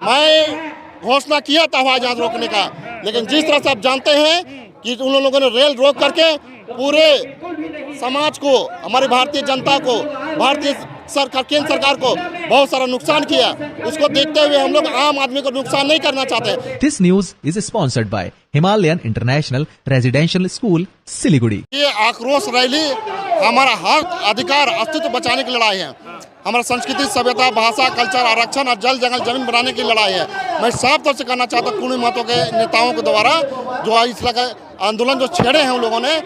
मैं घोषणा किया था हवाई जहाज रोकने का, लेकिन जिस तरह से आप जानते हैं कि उन लोगों ने रेल रोक करके पूरे समाज को, हमारी भारतीय जनता को, भारतीय सरकार, केंद्र सरकार को बहुत सारा नुकसान किया। उसको देखते हुए हम लोग आम आदमी को नुकसान नहीं करना चाहते। This news is sponsored by Himalayan International Residential School, Siliguri. ये आक्रोश रैली हमारा हक, अधिकार, अस्तित्व बचाने की लड़ाई है। हमारा संस्कृति, सभ्यता, भाषा, कल्चर, आरक्षण और जल जंगल जमीन बनाने की लड़ाई है। मैं साफ तौर से कहना चाहता हूँ कुर्मी महतो के नेताओं के द्वारा जो इस तरह का आंदोलन जो छेड़े हैं उन लोगों ने,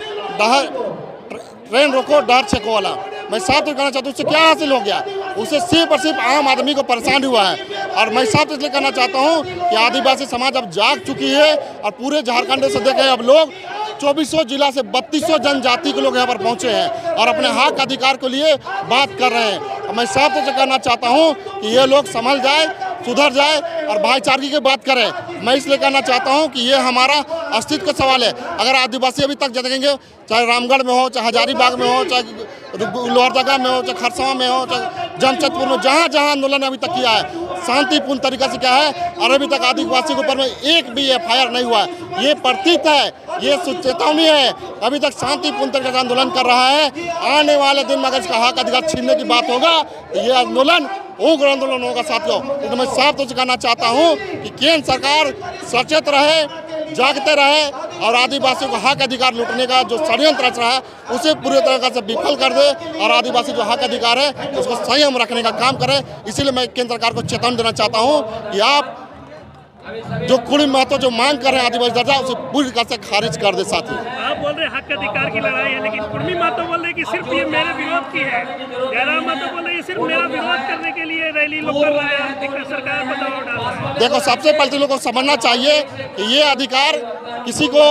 ट्रेन रोको डर छेको वाला, मैं साफ तौर कहना चाहता हूँ उससे क्या हासिल हो गया? उससे सिर्फ और सिर्फ आम आदमी को परेशानी हुआ है। और मैं साफ इसलिए कहना चाहता हूँ कि आदिवासी समाज अब जाग चुकी है और पूरे झारखंड से देखें अब लोग 2400 जिला से 3200 जनजाति के लोग यहाँ पर पहुँचे हैं और अपने हक अधिकार के लिए बात कर रहे हैं। मैं साफ तौर से कहना चाहता हूँ कि ये लोग संभल जाए, सुधर जाए और भाईचारे की बात करें। मैं इसलिए कहना चाहता हूँ कि ये हमारा अस्तित्व का सवाल है। अगर आदिवासी अभी तक जगेंगे, चाहे रामगढ़ में हो, चाहे हजारीबाग में हो, चाहे लोहरदगा में हो, चाहे खरसावां में हो, चाहे जमशेदपुर में, जहाँ जहाँ आंदोलन अभी तक किया है शांतिपूर्ण तरीके से क्या है और अभी तक आदिवासी के ऊपर में एक भी FIR नहीं हुआ है। ये प्रतीत है, ये चेतावनी है, अभी तक शांतिपूर्ण तरीके से आंदोलन कर रहा है। आने वाले दिन में अगर इसका हक अधिकार छीनने की बात होगा तो ये आंदोलन उग्र आंदोलन होगा साथियों। तो मैं साफ तौर से कहना चाहता हूँ कि केंद्र सरकार सचेत रहे, जागते रहे और आदिवासियों को हक अधिकार लूटने का जो षड्यंत्र रच रहा है उसे पूरी तरह से विफल कर दे और आदिवासी जो हक अधिकार है उसको संयम रखने का काम करे। इसीलिए मैं केंद्र सरकार को चेतावनी देना चाहता हूँ कि आप जो कुर्मी महतो जो मांग कर रहे हैं आदिवासी दर्जा, उसे पूरी तरह से खारिज कर दे। साथी आप बोल रहे हैं हक अधिकार की लड़ाई है, लेकिन कुर्मी महतो बोल रहे हैं कि सिर्फ ये मेरे विरोध की है। जयराम महतो बोल रहे हैं ये सिर्फ मेरा विरोध करने के लिए रैली लोग कर रहे हैं, सरकार पर दबाव डाल रहा है। देखो, सबसे पहले लोगों को समझना चाहिए कि ये अधिकार किसी को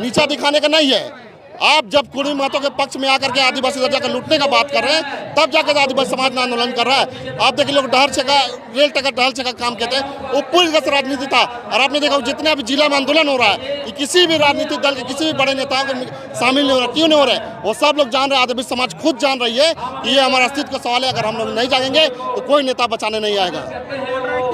नीचा दिखाने का नहीं है। आप जब कुर्मी महतो के पक्ष में आकर के आदिवासी दर्जा का लूटने का बात कर रहे हैं तब जाकर आदिवासी समाज में आंदोलन कर रहा है। आप देखिए लोग डहर छेका, रेल टिकट डहर छेका काम कहते हैं, वो पूरी तरह से राजनीति था। और आपने देखा जितने भी जिला में आंदोलन हो रहा है कि किसी भी राजनीतिक दल के किसी भी बड़े नेताओं के शामिल नहीं हो रहा। क्यों नहीं हो रहे? वो सब लोग जान रहे, आदिवासी समाज खुद जान रही है कि ये हमारा अस्तित्व का सवाल है। अगर हम लोग नहीं जाएंगे तो कोई नेता बचाने नहीं आएगा।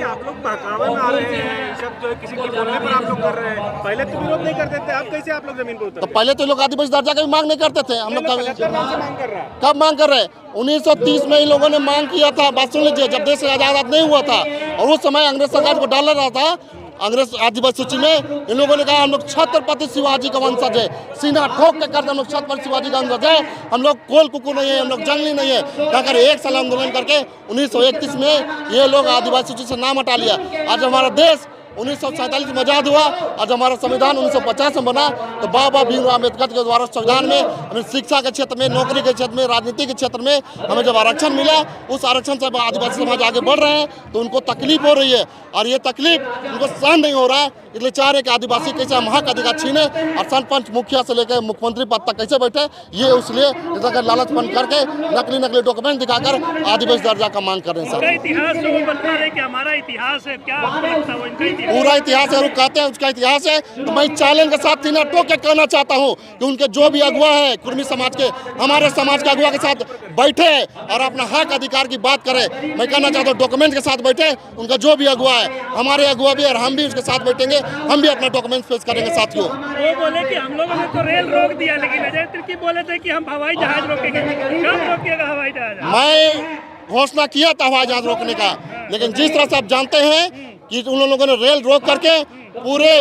आप लोग बहकावे में आ रहे हैं, सब जो है किसी के बोलने पर आप लोग कर रहे हैं। पहले तो विरोध नहीं करते थे, अब कैसे आप लोग जमीन पर उतरे? तो पहले तो लोग आदिवासी दर्जा का भी मांग नहीं करते थे। हम लोग कब मांग कर रहे? 1930 में इन लोगों ने मांग किया था। बात सुन लीजिए, जब देश आजाद नहीं हुआ था और उस समय अंग्रेज सरकार को डाला रहा था अंग्रेज आदिवासी सूची में, इन लोगों ने कहा हम लोग छत्रपति शिवाजी का वंशज है। सीना ठोक के करते हम लोग छत्रपति शिवाजी का वंशज है, हम लोग कोल कुकुर नहीं है, हम लोग जंगली नहीं है। कहकर एक साल आंदोलन करके 1931 में ये लोग आदिवासी सूची से नाम हटा लिया। आज हमारा देश 1947 में आजाद हुआ और जब हमारा संविधान 1950 में बना तो बाबा भीमराव अम्बेडकर के द्वारा संविधान में हमें शिक्षा के क्षेत्र में, नौकरी के क्षेत्र में, राजनीति के क्षेत्र में हमें जब आरक्षण मिला, उस आरक्षण से आदिवासी समाज आगे बढ़ रहे हैं तो उनको तकलीफ हो रही है और ये तकलीफ उनको सहन नहीं हो रहा है। इसलिए चाह रहे कि आदिवासी कैसे हम हक अधिकार छीने और सरपंच मुखिया से लेकर मुख्यमंत्री पद तक कैसे बैठे, ये उसलिए लालचपन करके नकली डॉक्यूमेंट दिखाकर आदिवासी दर्जा का मांग कर रहे हैं। इतिहास हमारा इतिहास है, क्या पूरा इतिहास है, वो कहते हैं उसका इतिहास है। तो मैं चैलेंज के साथ सीना ठोक के कहना चाहता हूँ कि उनके जो भी अगुआ है कुर्मी समाज के, हमारे समाज के अगुआ के साथ बैठे और अपना हक अधिकार की बात करें। मैं कहना चाहता हूँ डॉक्यूमेंट के साथ बैठे, उनका जो भी अगुआ है, हमारे अगुआ भी और हम भी उसके साथ बैठेंगे, हम भी अपना डॉक्यूमेंट पेश करेंगे। साथियों, वो बोले कि हम लोगों ने तो रेल रोक दिया, लेकिन अजय तिर्की बोले थे कि हम हवाई जहाज रोकेंगे। कब रोकिएगा हवाई जहाज? मैं घोषणा किया था हवाई जहाज रोकने का, लेकिन जिस तरह से आप जानते हैं कि उन लोगों ने रेल रोक करके पूरे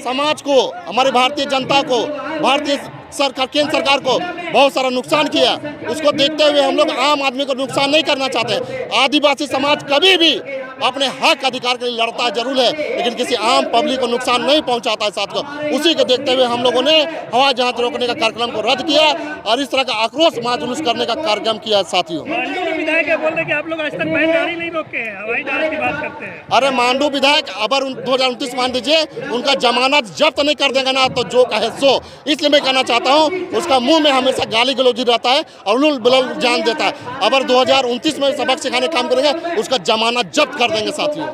समाज को, हमारी भारतीय जनता को, भारतीय सरकार, केंद्र सरकार को बहुत सारा नुकसान किया। उसको देखते हुए हम लोग आम आदमी को नुकसान नहीं करना चाहते। आदिवासी समाज कभी भी अपने हक अधिकार के लिए लड़ता है जरूर है, लेकिन किसी आम पब्लिक को नुकसान नहीं पहुंचाता है साथियों। उसी को देखते हुए हम लोगों ने हवाई जहाज रोकने का कार्यक्रम को रद्द किया और इस तरह का आक्रोश महाजुलूस करने का कार्यक्रम किया साथियों। विधायक बोल रहे कि आप लोग आज तक बैलगाड़ी नहीं रोके हैं, हवाई जहाज की बात करते हैं। अरे मांडू विधायक अगर 2029 मान दीजिए, उनका जमानत जब्त नहीं कर देगा ना तो जो कहे सो। इसलिए मैं कहना चाहता हूँ उसका मुंह में हमेशा गाली गलौजी रहता है और उलूल बुलूल जान देता है। अगर 2029 में सबक सिखाने काम करेंगे उसका जमानत जब्त कर देंगे साथियों।